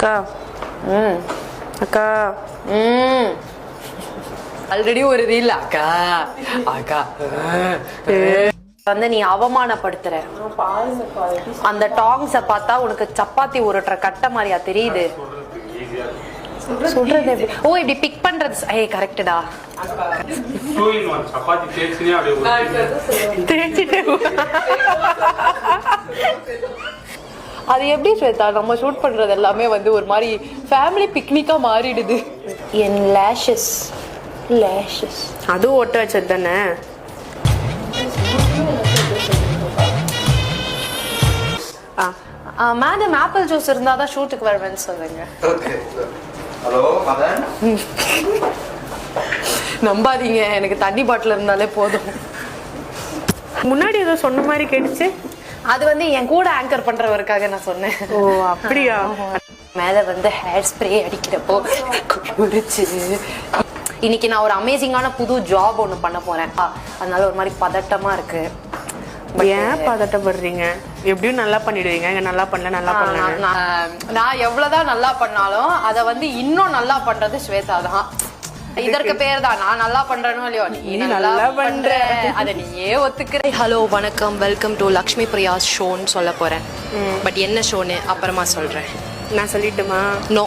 அக்கா அக்கா ஆல்ரெடி ஒரு ரீல் அக்கா அக்கா வந்து நீ அவமானப்படுத்துற. அந்த டாங்ஸ பார்த்தா உனக்கு சப்பாத்தி உருட்டுற கட்ட மாதிரியா தெரியுது? சொல்றது எப்படி? ஓ இப்படி பிக் பண்றது. ஏய் கரெக்ட்டா. சப்பாத்தி தேய்ச்சினே அப்படியே அது எப்படி ஸ்வேதா நம்ம ஷூட் பண்றது எல்லாமே வந்து ஒரு மாதிரி ஃபேமிலி பிக்னிக்கா மாறிடுது. என் லேஷஸ் அதுவும் ஒட்ட வச்சது தானே. மேடம் ஆப்பிள் ஜூஸ் இருந்தாதான் ஷூட்டுக்கு வருவேன்னு சொல்லுங்க. ஹலோ மதன். நம்பாதீங்க, எனக்கு தண்ணி பாட்டில் இருந்தாலே போதும். முன்னாடி ஏதோ சொன்ன மாதிரி கேட்டுச்சு. அது வந்து என் கூட ஆங்கர் பண்றவருக்காக நான் சொன்னேன். ஓ அப்படியா? மேல வந்து ஹேர் ஸ்ப்ரே அடிக்கிறப்போ குடிச்சு. இன்னைக்கு நான் ஒரு அமேசிங்கான புது ஜாப் ஒன்று பண்ண போறேன். அதனால ஒரு மாதிரி பதட்டமா இருக்கு. ஏன் பதட்டப்படுறீங்க? எப்படியும் நல்லா பண்ணிடுவீங்க. நல்லா பண்ணல. நான் எவ்வளவுதான் நல்லா பண்ணாலும் அதை வந்து இன்னும் நல்லா பண்றது ஸ்வேதா தான். இதற்கு பேர் தான் நான் நல்லா பண்றேனோ இல்லையோ, நீ நல்லா பண்ற, அதை நீயே ஒத்துக்கிற. ஹலோ வணக்கம், வெல்கம் டு லக்ஷ்மி பிரியாஸ் ஷோன்னு சொல்ல போறேன். பட் என்ன ஷோன்னு அப்புறமா சொல்றேன். நான் சொல்லிட்டுமா? நோ.